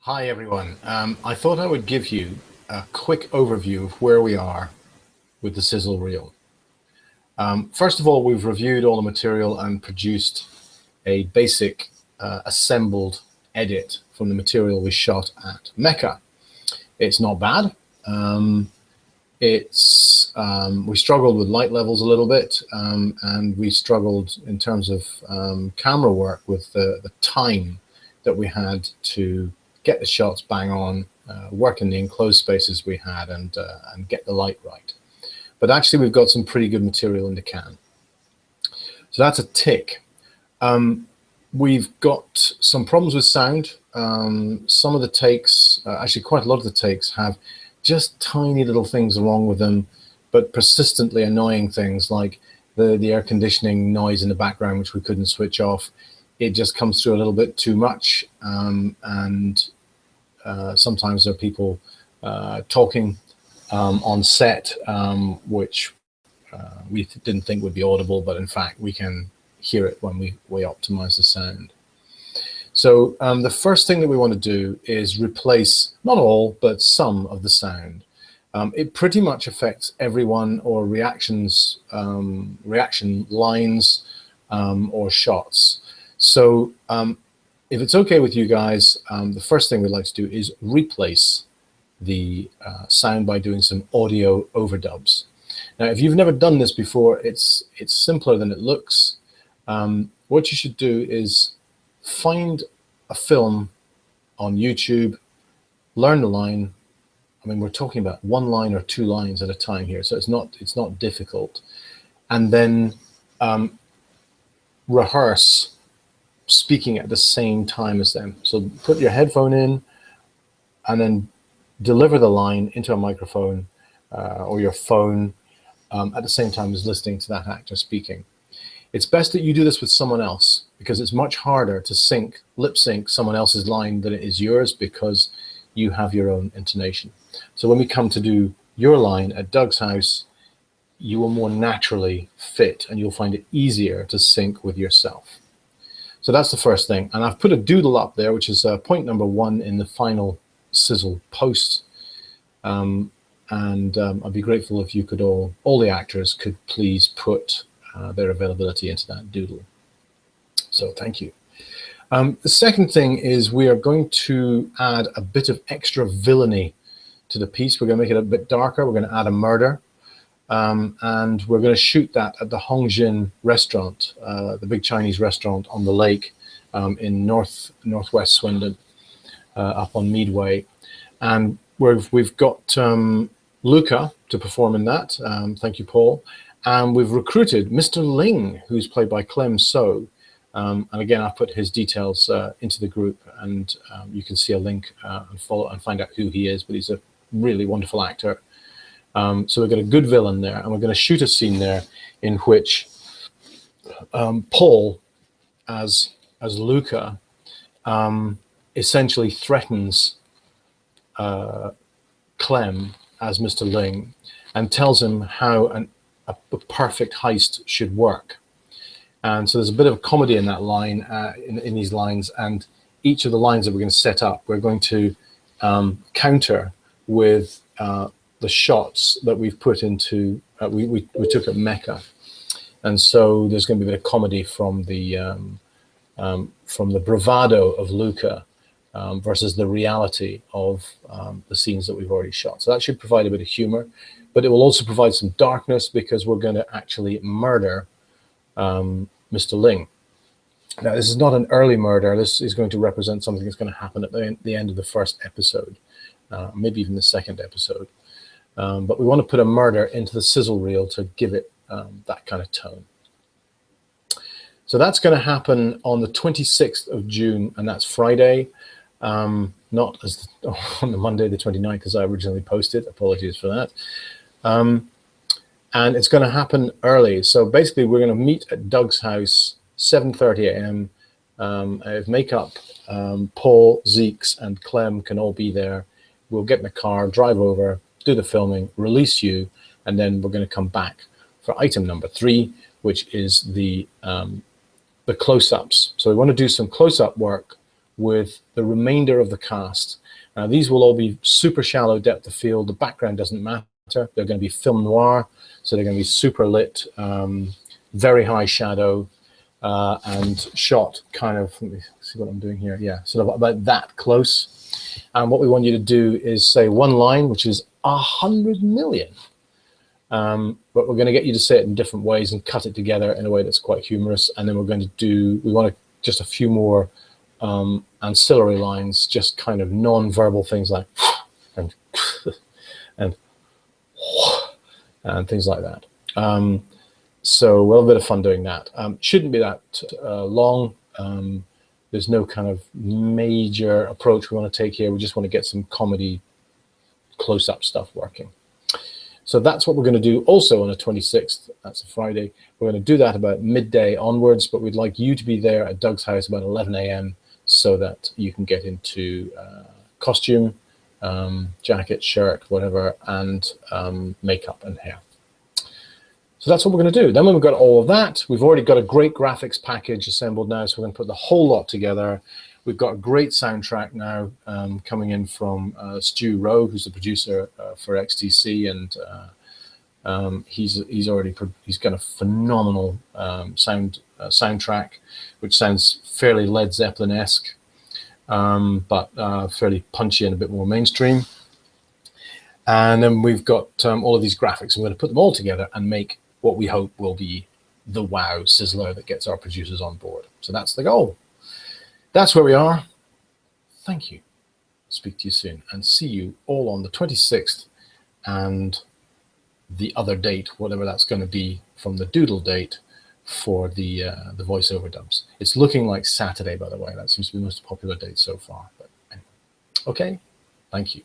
Hi everyone. I thought I would give you a quick overview of where we are with the sizzle reel. First of all, we've reviewed all the material and produced a basic assembled edit from the material we shot at Mecca. It's not bad. We struggled with light levels a little bit, and we struggled in terms of camera work with the time that we had to get the shots bang on, work in the enclosed spaces we had, and get the light right. But actually, we've got some pretty good material in the can. So that's a tick. We've got some problems with sound. Some of the takes, actually quite a lot of the takes, have just tiny little things wrong with them, but persistently annoying things like the air conditioning noise in the background, which we couldn't switch off. It just comes through a little bit too much, and sometimes there are people talking on set, which we didn't think would be audible, but in fact we can hear it when we optimize the sound. So the first thing that we want to do is replace, not all, but some of the sound. It pretty much affects everyone or reaction lines or shots. So if it's okay with you guys, the first thing we'd like to do is replace the sound by doing some audio overdubs. Now, if you've never done this before, it's simpler than it looks. What you should do is find a film on YouTube, learn the line. I mean, we're talking about one line or two lines at a time here, so it's not difficult. And then rehearse speaking at the same time as them. So put your headphone in and then deliver the line into a microphone or your phone at the same time as listening to that actor speaking. It's best that you do this with someone else, because it's much harder to lip sync someone else's line than it is yours, because you have your own intonation. So when we come to do your line at Doug's house, you will more naturally fit and you'll find it easier to sync with yourself. So that's the first thing. And I've put a doodle up there, which is point number 1 in the final sizzle post. I'd be grateful if you could all the actors could please put their availability into that doodle. So thank you. The second thing is we are going to add a bit of extra villainy to the piece. We're going to make it a bit darker. We're going to add a murder. And we're going to shoot that at the Hongjin restaurant, the big Chinese restaurant on the lake in northwest Swindon, up on Meadway. And we've got Luca to perform in that. Thank you, Paul. And we've recruited Mr. Ling, who's played by Clem So. And again, I've put his details into the group, and you can see a link and follow and find out who he is. But he's a really wonderful actor. So we've got a good villain there, and we're going to shoot a scene there in which Paul, as Luca, essentially threatens Clem as Mr. Ling and tells him how a perfect heist should work. And so there's a bit of comedy in that line, in these lines, and each of the lines that we're going to set up, we're going to counter with the shots that we've put into, we took at Mecca. And so there's going to be a bit of comedy from the bravado of Luca versus the reality of the scenes that we've already shot. So that should provide a bit of humor, but it will also provide some darkness, because we're going to actually murder Mr. Ling. Now, this is not an early murder. This is going to represent something that's going to happen at the end of the first episode, maybe even the second episode. But we want to put a murder into the sizzle reel to give it that kind of tone. So that's going to happen on the 26th of June, and that's Friday, not as on the Monday, the 29th, as I originally posted. Apologies for that. And it's going to happen early. So basically, we're going to meet at Doug's house, 7:30 a.m. If makeup, Paul, Zeeks, and Clem can all be there. We'll get in the car, drive over, do the filming, release you, and then we're going to come back for item number 3, which is the close-ups. So we want to do some close-up work with the remainder of the cast. Now, these will all be super shallow depth of field. The background doesn't matter. They're going to be film noir, so they're going to be super lit, very high shadow, and shot kind of, let me see what I'm doing here. Yeah, sort of about that close. And what we want you to do is say one line, which is 100 million. But we're going to get you to say it in different ways and cut it together in a way that's quite humorous. And then we're going to do, we want to just a few more ancillary lines, just kind of non-verbal things like and and things like that. So we'll have a bit of fun doing that. Shouldn't be that long. There's no kind of major approach we want to take here. We just want to get some comedy close-up stuff working. So that's what we're going to do also on the 26th. That's a Friday. We're going to do that about midday onwards, but we'd like you to be there at Doug's house about 11 a.m. so that you can get into costume, jacket, shirt, whatever, and makeup and hair. So that's what we're going to do. Then when we've got all of that, we've already got a great graphics package assembled now, so we're going to put the whole lot together. We've got a great soundtrack now coming in from Stu Rowe, who's the producer for XTC, and he's got a phenomenal soundtrack, which sounds fairly Led Zeppelin-esque, but fairly punchy and a bit more mainstream. And then we've got all of these graphics. I'm going to put them all together and make what we hope will be the wow sizzler that gets our producers on board. So that's the goal. That's where we are. Thank you. Speak to you soon and see you all on the 26th and the other date, whatever that's going to be from the doodle date for the voiceover dubs. It's looking like Saturday, by the way. That seems to be the most popular date so far. But anyway. Okay, thank you.